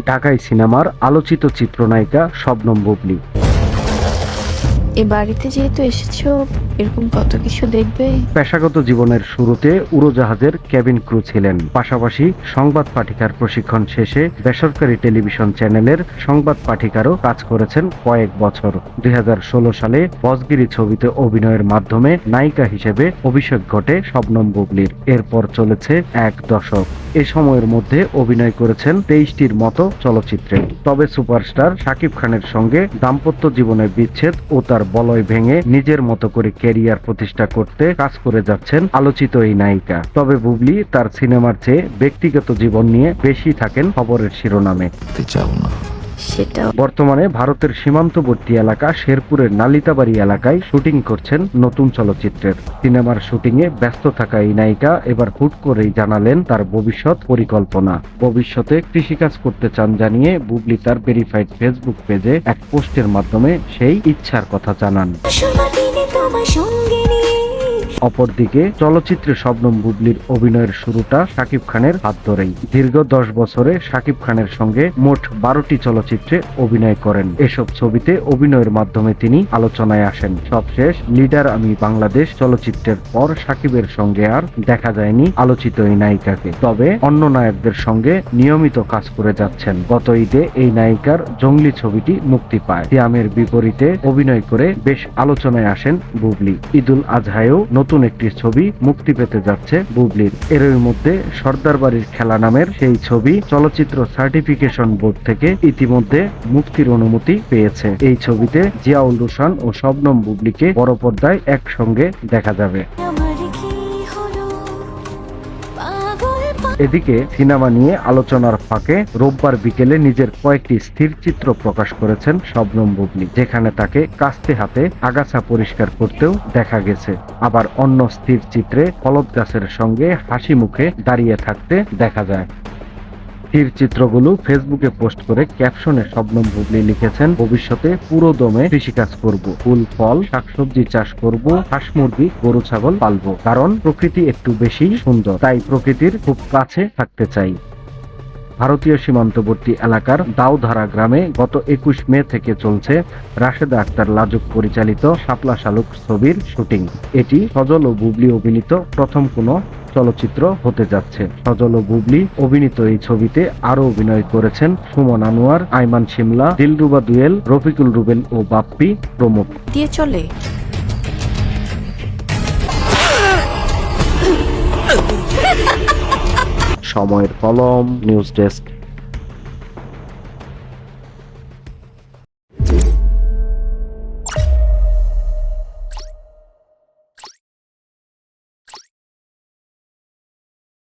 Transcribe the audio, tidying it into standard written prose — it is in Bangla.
ঢাকাই সিনেমার আলোচিত চিত্রনায়িকা শবনম বুবলী। এ বাড়িতে যেহেতু এসেছো, এরকম কত কিছু দেখবে। পেশাগত জীবনের শুরুতে উড়োজাহাজের কেবিন ক্রু ছিলেন। পাশাপাশি সংবাদ পাঠিকার প্রশিক্ষণ শেষে বেসরকারি টেলিভিশন চ্যানেলের সংবাদ পাঠিকারও কাজ করেছেন কয়েক বছর। 2016 সালে বসগিরি ছবিতে অভিনয়ের মাধ্যমে নায়িকা হিসেবে অভিষেক ঘটে শবনম বুবলীর। এরপর চলেছে এক দশক। এ সময়ের মধ্যে অভিনয় করেছেন 23টির মতো চলচ্চিত্রে। তবে সুপারস্টার শাকিব খানের সঙ্গে দাম্পত্য জীবনের বিচ্ছেদ ও তার বলয় ভেঙে নিজের মতো করে ক্যারিয়ার প্রতিষ্ঠা করতে কাজ করে যাচ্ছেন আলোচিত এই নায়িকা। তবে বুবলী তার সিনেমার চেয়ে ব্যক্তিগত জীবন নিয়ে বেশি থাকেন খবরের শিরোনামে। বর্তমানে ভারতের সীমান্তবর্তী এলাকা শেরপুরের নালিতাবাড়ি এলাকায় শুটিং করছেন নতুন চলচ্চিত্রের। সিনেমার শুটিংয়ে ব্যস্ত থাকা এই নায়িকা এবার হুট করেই জানালেন তার ভবিষ্যৎ পরিকল্পনা। ভবিষ্যতে কৃষিকাজ করতে চান জানিয়ে বুবলী তার ভেরিফাইড ফেসবুক পেজে এক পোস্টের মাধ্যমে সেই ইচ্ছার কথা জানান। অপরদিকে চলচ্চিত্রে শবনম বুবলীর অভিনয়ের শুরুটা শাকিব খানের হাত ধরেই। দীর্ঘ 10 বছরে শাকিব খানের সঙ্গে মোট 12টি চলচ্চিত্রে অভিনয় করেন। এসব ছবিতে অভিনয়ের মাধ্যমে তিনি আলোচনায় আসেন। সবশেষ লিডার আমি বাংলাদেশ চলচ্চিত্রের পর শাকিবের সঙ্গে আর দেখা যায়নি আলোচিত এই নায়িকাকে। তবে অন্য নায়কদের সঙ্গে নিয়মিত কাজ করে যাচ্ছেন। গত ঈদে এই নায়িকার জঙ্গলি ছবিটি মুক্তি পায়। সিয়ামের বিপরীতে অভিনয় করে বেশ আলোচনায় আসেন বুবলী। ঈদুল আজহায়ও নতুন একটি ছবি মুক্তি পেতে যাচ্ছে বুবলীর। এরই মধ্যে সর্দার বাড়ির খেলা নামের সেই ছবি চলচ্চিত্র সার্টিফিকেশন বোর্ড থেকে ইতিমধ্যে মুক্তির অনুমতি পেয়েছে। এই ছবিতে জিয়াউল রোশান ও শবনম বুবলীকে বড় পর্দায় একসঙ্গে দেখা যাবে। এদিকে সিনেমা নিয়ে আলোচনার ফাঁকে রোববার বিকেলে নিজের কয়েকটি স্থিরচিত্র প্রকাশ করেছেন শবনম বুবলী, যেখানে তাকে কাস্তে হাতে আগাছা পরিষ্কার করতেও দেখা গেছে। আবার অন্য স্থিরচিত্রে ফলদ গাছের সঙ্গে হাসি মুখে দাঁড়িয়ে থাকতে দেখা যায়। স্থিরচিত্রগুলো ফেসবুকে পোস্ট করে ক্যাপশনে শবনম বুবলী লিখেছেন, ভবিষ্যতে পুরো দমে কৃষিকাজ করব, ফুল ফল শাকসবজি চাষ করব, হাঁস মুরগি গরু ছাগল পালবো। কারণ প্রকৃতি একটু বেশি সুন্দর, তাই প্রকৃতির খুব কাছে থাকতে চাই। ভারতীয় সীমান্তবর্তী এলাকার দাউধারা গ্রামে গত 21 মে থেকে চলছে রাশেদা আক্তার লাজুক পরিচালিত শাপলা শালুক ছবির শুটিং। এটি সজল ও বুবলী অভিনীত প্রথম কোনো চলচ্চিত্র হতে যাচ্ছে। সজল ও বুবলী অভিনীত এই ছবিতে আরো অভিনয় করেছেন সুমন আনোয়ার, আইমান শিমলা, দিলরুবা দুয়েল, রফিকুল রুবেল ও বাপ্পি প্রমুখ। দিয়ে চলে সময়ের কলম, নিউজ ডেস্ক।